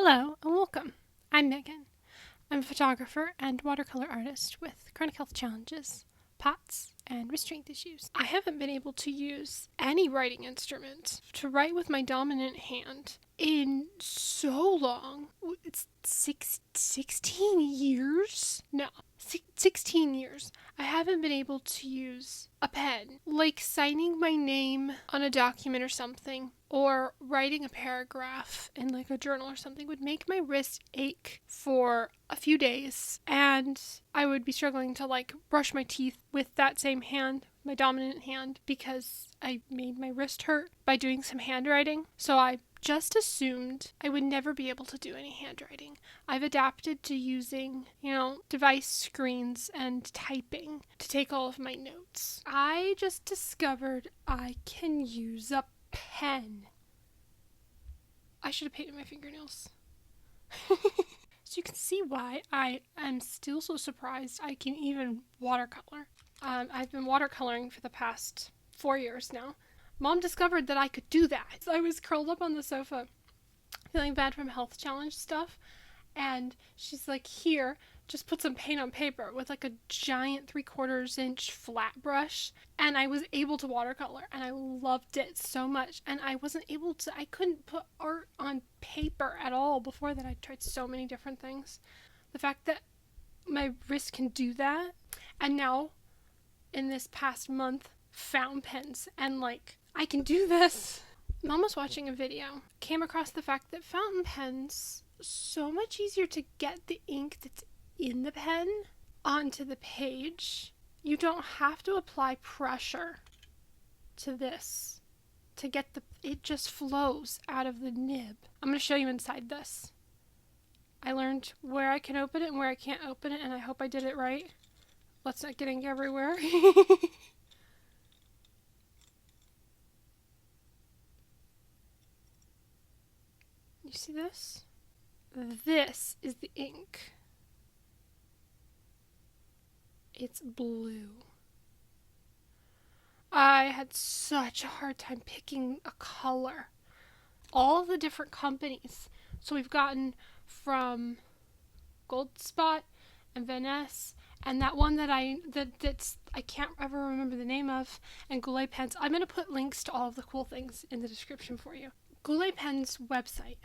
Hello and welcome. I'm Megan. I'm a photographer and watercolor artist with chronic health challenges, POTS, and restraint issues. I haven't been able to use any writing instrument to write with my dominant hand in so long. It's 16 years? No, 16 years. I haven't been able to use a pen. Like signing my name on a document or something, or writing a paragraph in like a journal or something would make my wrist ache for a few days, and I would be struggling to like brush my teeth with that same hand, my dominant hand, because I made my wrist hurt by doing some handwriting. So I just assumed I would never be able to do any handwriting. I've adapted to using, device screens and typing to take all of my notes. I just discovered I can use a pen. I should have painted my fingernails. So you can see why I am still so surprised I can even watercolor. I've been watercoloring for the past 4 years now. Mom discovered that I could do that. So I was curled up on the sofa, feeling bad from health challenge stuff, and she's like, here, just put some paint on paper with like a giant 3/4 inch flat brush, and I was able to watercolor, and I loved it so much. And I couldn't put art on paper at all before that. I tried so many different things. The fact that my wrist can do that, and now in this past month, fountain pens, and like, I can do this. Mom was watching a video, came across the fact that fountain pens, so much easier to get the ink that's in the pen onto the page. You don't have to apply pressure to this to get it just flows out of the nib. I'm going to show you inside this. I learned where I can open it and where I can't open it, and I hope I did it right. Let's not get ink everywhere. You see this? This is the ink. It's blue. I had such a hard time picking a color. All of the different companies. So we've gotten from Gold Spot and Venice, and that one that's I can't ever remember the name of, and Goulet pens. I'm going to put links to all of the cool things in the description for you. Goulet Pen's website,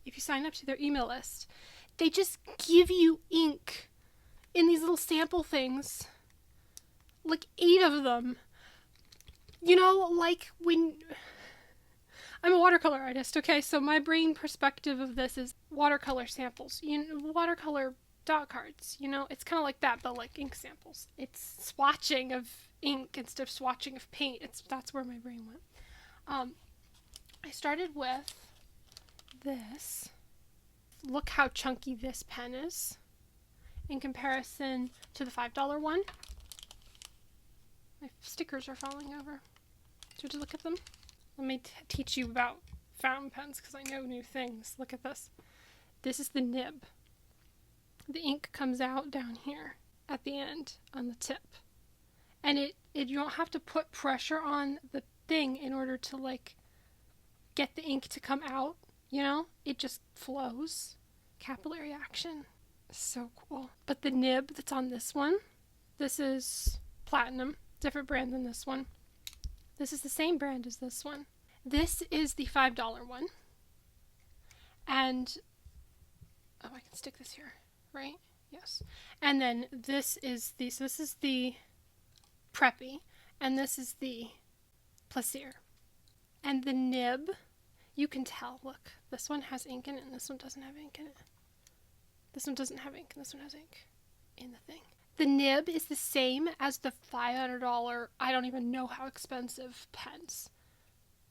if you sign up to their email list, they just give you ink in these little sample things, like 8 of them. Like when I'm a watercolor artist, okay, so my brain perspective of this is watercolor samples, watercolor dot cards, it's kind of like that, but like ink samples. It's swatching of ink instead of swatching of paint. That's where my brain went. I started with this. Look how chunky this pen is in comparison to the $5 one. My stickers are falling over. Would you look at them? Let me teach you about fountain pens because I know new things. Look at this. This is the nib. The ink comes out down here at the end on the tip. And you don't have to put pressure on the thing in order to like get the ink to come out, it just flows. Capillary action. So cool. But the nib that's on this one, this is platinum, different brand than this one. This is the same brand as this one. This is the $5 one. And, I can stick this here, right? Yes. And then this is the Preppy, and this is the Plaisir. And the nib, you can tell, look, this one has ink in it and this one doesn't have ink in it. This one doesn't have ink and this one has ink in the thing. The nib is the same as the $500, I don't even know how expensive pens.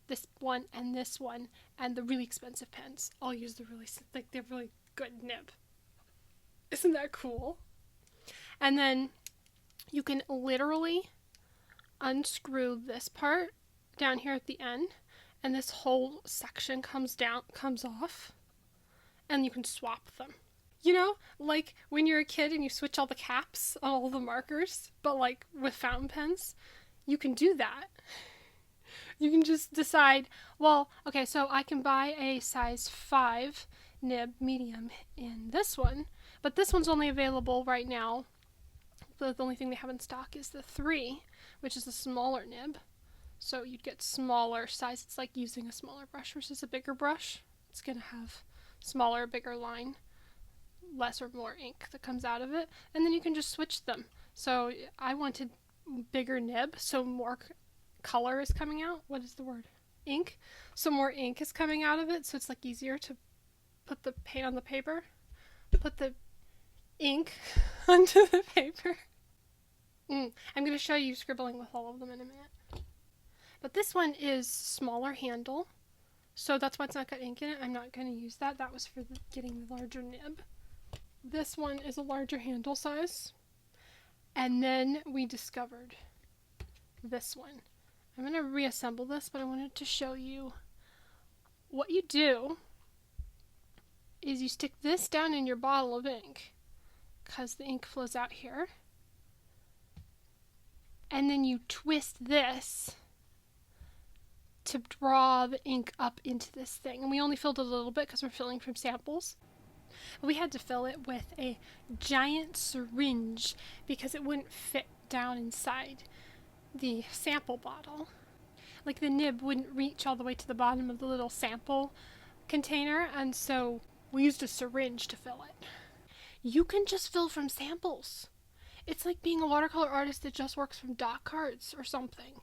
This one and the really expensive pens all use they're really good nib. Isn't that cool? And then you can literally unscrew this part down here at the end, and this whole section comes off, and you can swap them. Like when you're a kid and you switch all the caps on all the markers, but like with fountain pens, you can do that. You can just decide, well, okay, so I can buy a size 5 nib medium in this one, but this one's only available right now. The only thing they have in stock is the 3, which is a smaller nib. So you'd get smaller size. It's like using a smaller brush versus a bigger brush. It's going to have smaller, bigger line, less or more ink that comes out of it. And then you can just switch them. So I wanted bigger nib, so more color is coming out. What is the word? Ink. So more ink is coming out of it, so it's like easier to put the paint on the paper. Put the ink onto the paper. I'm going to show you scribbling with all of them in a minute. But this one is smaller handle, so that's why it's not got ink in it. I'm not going to use that. That was for getting the larger nib. This one is a larger handle size. And then we discovered this one. I'm going to reassemble this, but I wanted to show you what you do is you stick this down in your bottle of ink, because the ink flows out here. And then you twist this to draw the ink up into this thing. And we only filled it a little bit because we're filling from samples. We had to fill it with a giant syringe because it wouldn't fit down inside the sample bottle. Like the nib wouldn't reach all the way to the bottom of the little sample container, and so we used a syringe to fill it. You can just fill from samples. It's like being a watercolor artist that just works from dot cards or something.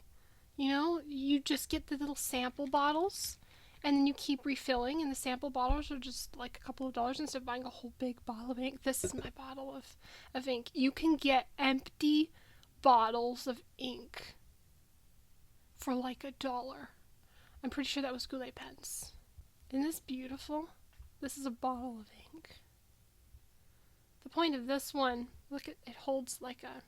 You know, you just get the little sample bottles and then you keep refilling, and the sample bottles are just like a couple of dollars instead of buying a whole big bottle of ink. This is my bottle of ink. You can get empty bottles of ink for like $1. I'm pretty sure that was Goulet pens. Isn't this beautiful? This is a bottle of ink. The point of this one, look at it, holds like a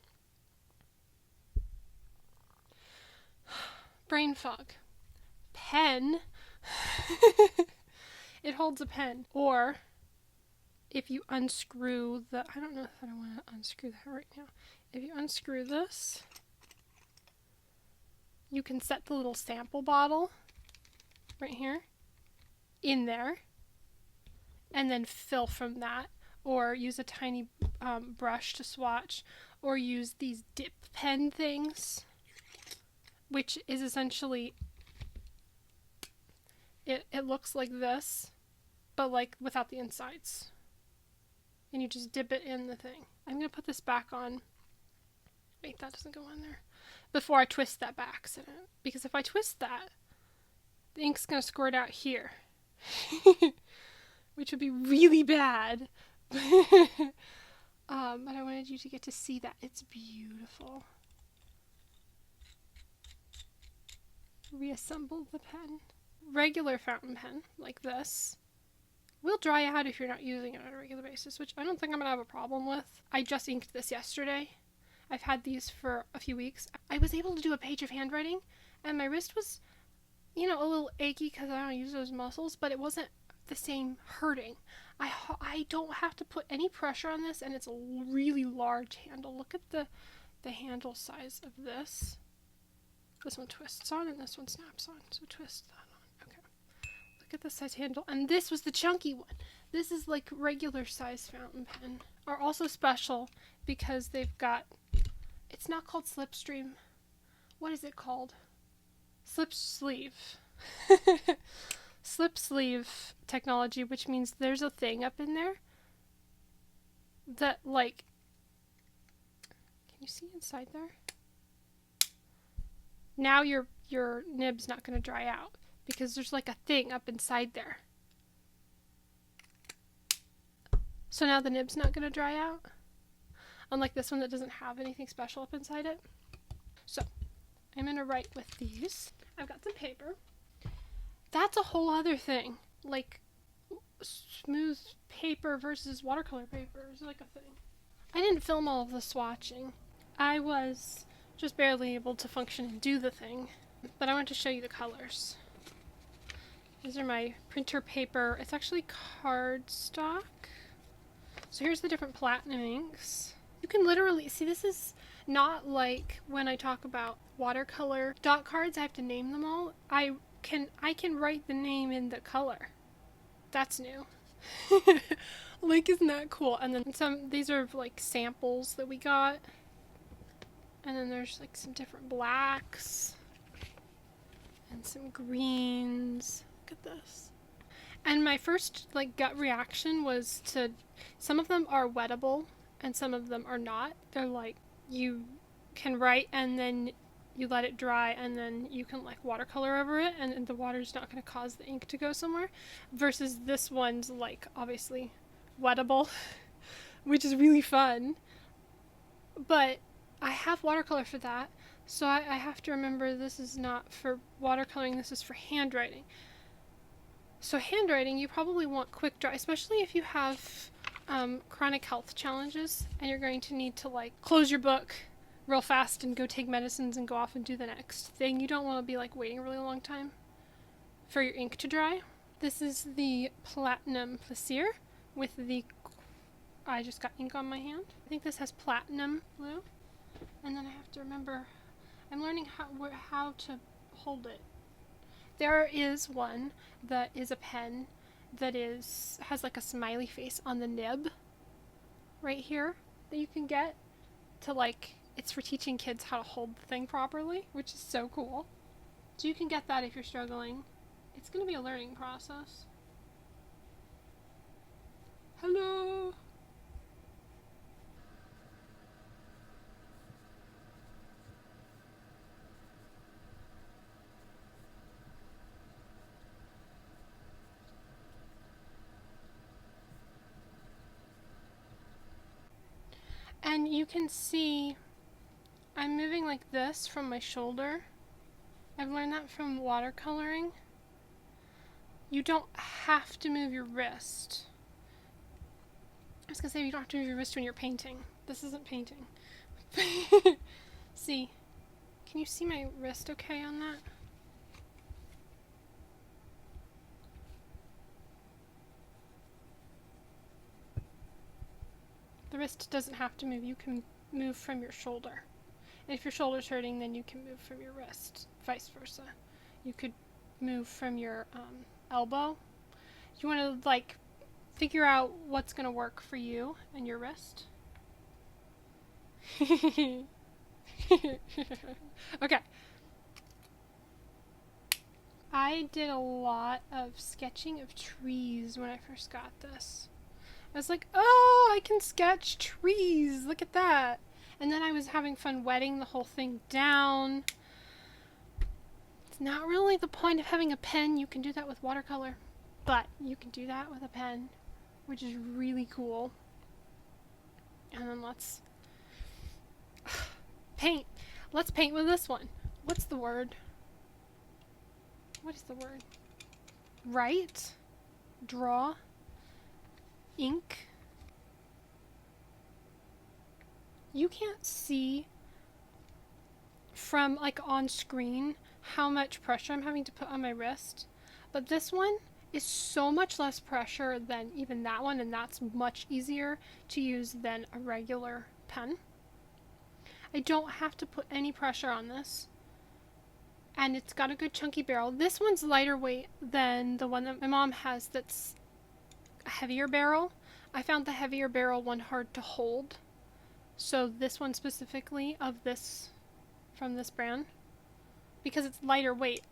brain fog. Pen. It holds a pen. Or if you unscrew the, I don't know if I want to unscrew that right now. If you unscrew this, you can set the little sample bottle right here in there and then fill from that, or use a tiny brush to swatch, or use these dip pen things, which is essentially, it looks like this, but like without the insides. And you just dip it in the thing. I'm going to put this back on. Wait, that doesn't go on there. Before I twist that by accident. Because if I twist that, the ink's going to squirt out here. Which would be really bad. But I wanted you to get to see that. It's beautiful. Reassemble the pen. Regular fountain pen, like this, will dry out if you're not using it on a regular basis, which I don't think I'm going to have a problem with. I just inked this yesterday. I've had these for a few weeks. I was able to do a page of handwriting, and my wrist was, you know, a little achy because I don't use those muscles, but it wasn't the same hurting. I don't have to put any pressure on this, and it's a really large handle. Look at the handle size of this. This one twists on, and this one snaps on, so twist that on. Okay. Look at the size handle, and this was the chunky one. This is like regular size fountain pen. Are also special because they've got, it's not called slipstream. What is it called? Slip sleeve. Slip sleeve technology, which means there's a thing up in there that, like, can you see inside there? Now your nib's not going to dry out because there's like a thing up inside there. So now the nib's not going to dry out, unlike this one that doesn't have anything special up inside it. So I'm going to write with these. I've got some paper. That's a whole other thing. Like smooth paper versus watercolor paper is like a thing. I didn't film all of the swatching. I was just barely able to function and do the thing, but I want to show you the colors. These are my printer paper. It's actually cardstock. So here's the different platinum inks. You can literally see, this is not like when I talk about watercolor dot cards, I have to name them all. I can write the name in the color. That's new. Like, isn't that cool? And then these are like samples that we got. And then there's like some different blacks and some greens. Look at this. And my first like gut reaction was to, some of them are wettable and some of them are not. They're like, you can write and then you let it dry and then you can like watercolor over it and the water's not going to cause the ink to go somewhere. Versus this one's like obviously wettable, which is really fun. But I have watercolor for that, so I have to remember this is not for watercoloring, this is for handwriting. So handwriting, you probably want quick dry, especially if you have chronic health challenges and you're going to need to like close your book real fast and go take medicines and go off and do the next thing. You don't want to be like waiting a really long time for your ink to dry. This is the Platinum Plaisir with the, I just got ink on my hand. I think this has platinum blue. And then I have to remember, I'm learning how to hold it. There is one that is a pen that has like a smiley face on the nib right here that you can get to like, it's for teaching kids how to hold the thing properly, which is so cool. So you can get that if you're struggling. It's going to be a learning process. Hello! And you can see I'm moving like this from my shoulder. I've learned that from watercoloring. You don't have to move your wrist. I was gonna say you don't have to move your wrist when you're painting. This isn't painting. See, can you see my wrist okay on that? The wrist doesn't have to move. You can move from your shoulder. And if your shoulder's hurting, then you can move from your wrist. Vice versa. You could move from your elbow. You want to like figure out what's going to work for you and your wrist. Okay. I did a lot of sketching of trees when I first got this. I was like, oh, I can sketch trees. Look at that. And then I was having fun wetting the whole thing down. It's not really the point of having a pen. You can do that with watercolor. But you can do that with a pen, which is really cool. And then let's paint. Let's paint with this one. What's the word? What is the word? Write? Draw? Ink? You can't see from like on screen how much pressure I'm having to put on my wrist, but this one is so much less pressure than even that one, and that's much easier to use than a regular pen. I don't have to put any pressure on this, and it's got a good chunky barrel. This one's lighter weight than the one that my mom has that's a heavier barrel. I found the heavier barrel one hard to hold, so this one specifically from this brand, because it's lighter weight,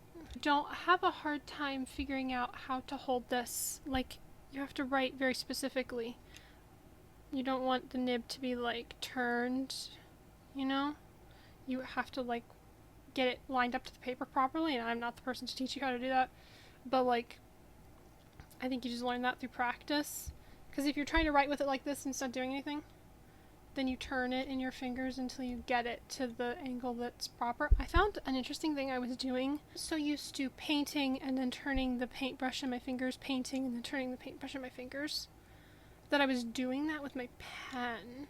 don't have a hard time figuring out how to hold this. Like, you have to write very specifically. You don't want the nib to be like turned, you know? You have to like get it lined up to the paper properly, and I'm not the person to teach you how to do that, but like I think you just learn that through practice, because if you're trying to write with it like this instead of doing anything, then you turn it in your fingers until you get it to the angle that's proper. I found an interesting thing I was doing. So used to painting and then turning the paintbrush in my fingers, painting and then turning the paintbrush in my fingers, that I was doing that with my pen.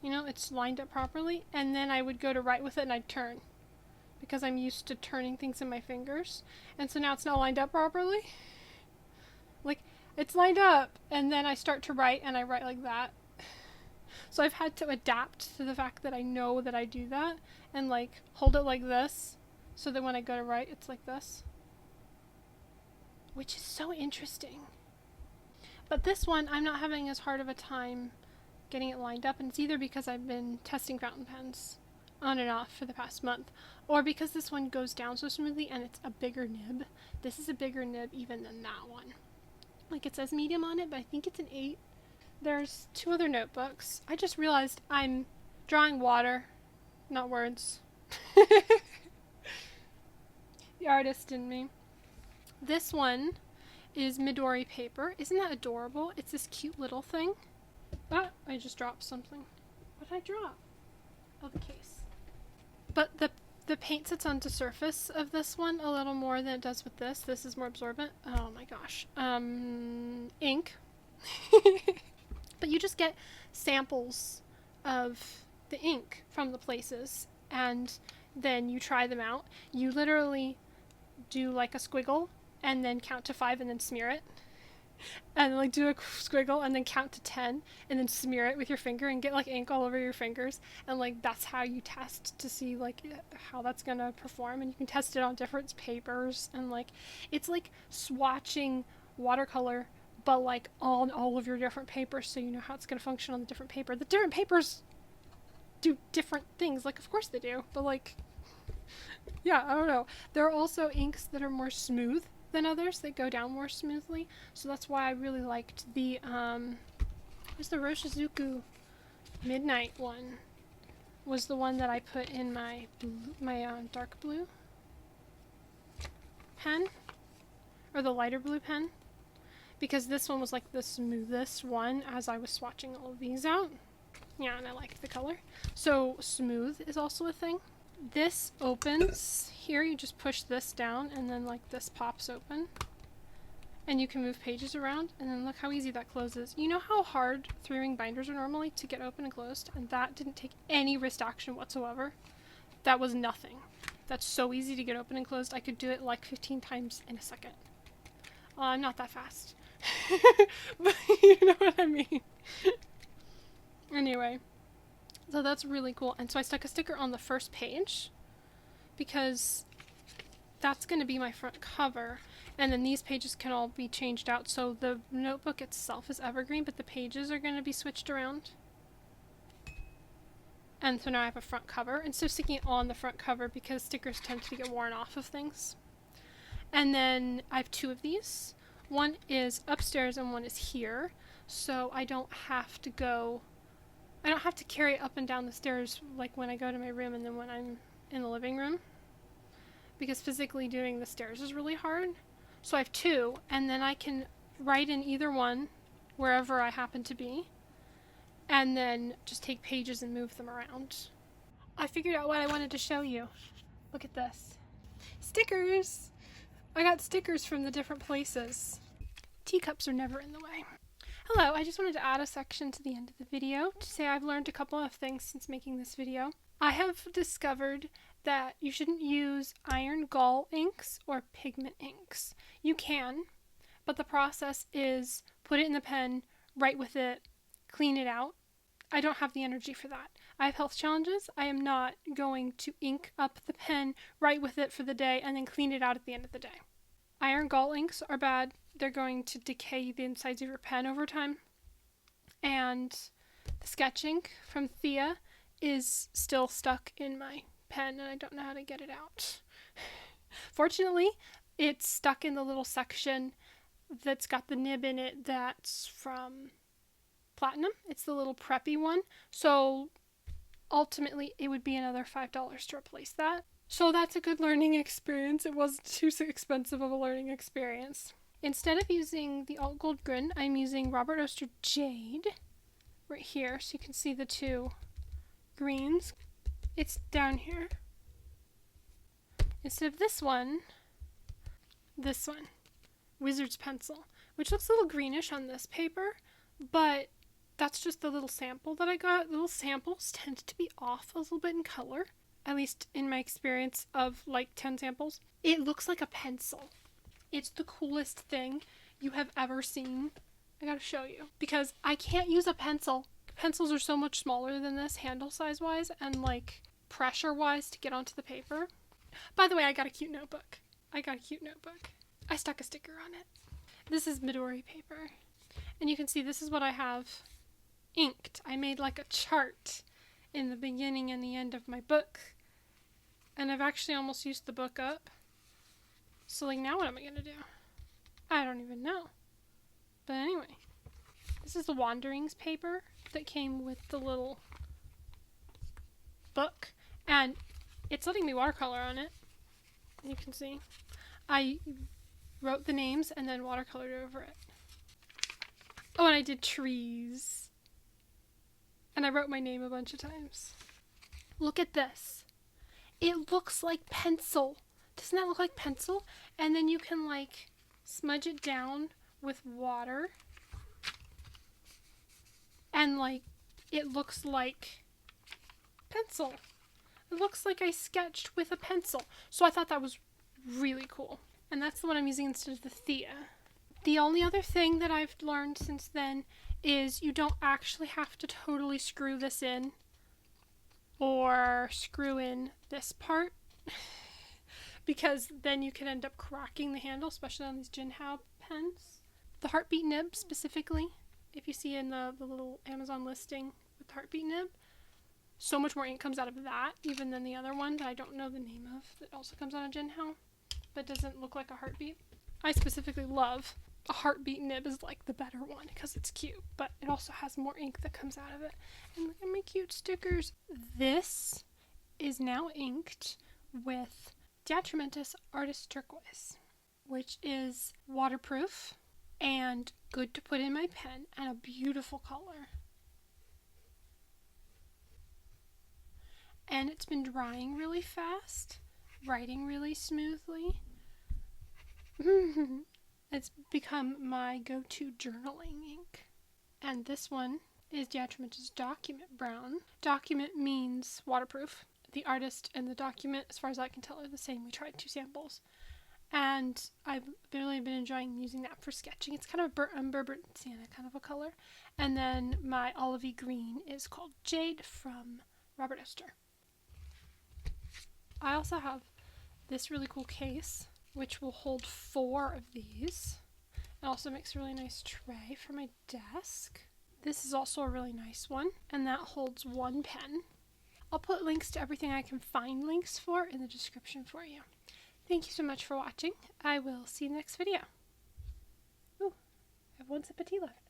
You know, it's lined up properly, and then I would go to write with it and I'd turn, because I'm used to turning things in my fingers, and so now it's not lined up properly. Like, it's lined up, and then I start to write and I write like that. So I've had to adapt to the fact that I know that I do that, and like hold it like this, so that when I go to write, it's like this. Which is so interesting. But this one, I'm not having as hard of a time getting it lined up, and it's either because I've been testing fountain pens on and off for the past month, or because this one goes down so smoothly and it's a bigger nib. This is a bigger nib even than that one. Like, it says medium on it, but I think it's an 8. There's 2 other notebooks. I just realized I'm drawing water, not words. The artist in me. This one is Midori paper. Isn't that adorable? It's this cute little thing. Ah, I just dropped something. What did I drop? Oh, the case. But the paint sits onto the surface of this one a little more than it does with this. This is more absorbent. Oh my gosh. Ink. But you just get samples of the ink from the places, and then you try them out. You literally do like a squiggle and then count to 5 and then smear it. And like do a squiggle and then count to 10 and then smear it with your finger and get like ink all over your fingers. And like that's how you test to see like how that's gonna perform. And you can test it on different papers, and like it's like swatching watercolor but like on all of your different papers, so you know how it's gonna function on the different paper. The different papers do different things, like of course they do, but like yeah, I don't know. There are also inks that are more smooth than others, that go down more smoothly, so that's why I really liked the where's the Roshizuku Midnight one, was the one that I put in my dark blue pen, or the lighter blue pen, because this one was like the smoothest one as I was swatching all of these out. Yeah, and I liked the color. So smooth is also a thing. This opens here, you just push this down and then like this pops open and you can move pages around, and then look how easy that closes. You know how hard 3-ring binders are normally to get open and closed, and that didn't take any wrist action whatsoever. That was nothing. That's so easy to get open and closed. I could do it like 15 times in a second. I'm not that fast. But you know what I mean. Anyway, so that's really cool. And so I stuck a sticker on the first page because that's going to be my front cover, and then these pages can all be changed out. So the notebook itself is evergreen, but the pages are going to be switched around. And so now I have a front cover instead of sticking it on the front cover, because stickers tend to get worn off of things. And then I have 2 of these. One is upstairs and one is here, so I don't have to carry it up and down the stairs like when I go to my room and then when I'm in the living room, because physically doing the stairs is really hard. So I have 2, and then I can write in either one wherever I happen to be, and then just take pages and move them around. I figured out what I wanted to show you. Look at this. Stickers! I got stickers from the different places. Teacups are never in the way. Hello, I just wanted to add a section to the end of the video to say I've learned a couple of things since making this video. I have discovered that you shouldn't use iron gall inks or pigment inks. You can, but the process is put it in the pen, write with it, clean it out. I don't have the energy for that. I have health challenges. I am not going to ink up the pen, write with it for the day, and then clean it out at the end of the day. Iron gall inks are bad. They're going to decay the insides of your pen over time. And the sketch ink from Thea is still stuck in my pen, and I don't know how to get it out. Fortunately, it's stuck in the little section that's got the nib in it that's from Platinum. It's the little preppy one. So ultimately, it would be another $5 to replace that. So that's a good learning experience. It wasn't too expensive of a learning experience. Instead of using the Alt Gold Grin, I'm using Robert Oster Jade right here, so you can see the 2 greens. It's down here. Instead of this one, Wizard's Pencil, which looks a little greenish on this paper, but that's just the little sample that I got. Little samples tend to be off a little bit in color, at least in my experience of like 10 samples. It looks like a pencil. It's the coolest thing you have ever seen. I gotta show you, because I can't use a pencil. Pencils are so much smaller than this, handle size wise and like pressure wise to get onto the paper. By the way, I got a cute notebook. I stuck a sticker on it. This is Midori paper, And you can see this is what I have inked. I made like a chart in the beginning and the end of my book. And I've actually almost used the book up. So like now what am I going to do? I don't even know. But anyway, this is the Wanderings paper that came with the little book. And it's letting me watercolor on it. You can see. I wrote the names and then watercolored over it. Oh, and I did trees. And I wrote my name a bunch of times. Look at this. It looks like pencil. Doesn't that look like pencil? And then you can like smudge it down with water. And like, it looks like pencil. It looks like I sketched with a pencil. So I thought that was really cool. And that's the one I'm using instead of the Thea. The only other thing that I've learned since then is you don't actually have to totally screw this in or screw in this part because then you can end up cracking the handle, especially on these Jinhao pens. The heartbeat nib specifically, if you see in the little Amazon listing with the heartbeat nib, so much more ink comes out of that even than the other one that I don't know the name of that also comes out of Jinhao but doesn't look like a heartbeat. I specifically love a heartbeat nib is like the better one because it's cute, but it also has more ink that comes out of it. And look at my cute stickers. This is now inked with Deatramentis Artist Turquoise, which is waterproof and good to put in my pen and a beautiful color. And it's been drying really fast, writing really smoothly. It's become my go-to journaling ink. And this one is Deatramentis Document Brown. Document means waterproof. The artist and the document, as far as I can tell, are the same. We tried 2 samples. And I've really been enjoying using that for sketching. It's kind of a Berber sienna kind of a color. And then my olivey green is called Jade from Robert Oster. I also have this really cool case, which will hold 4 of these. It also makes a really nice tray for my desk. This is also a really nice one, and that holds 1 pen. I'll put links to everything I can find links for in the description for you. Thank you so much for watching. I will see you in the next video. Ooh, I have 1 sip of tea left.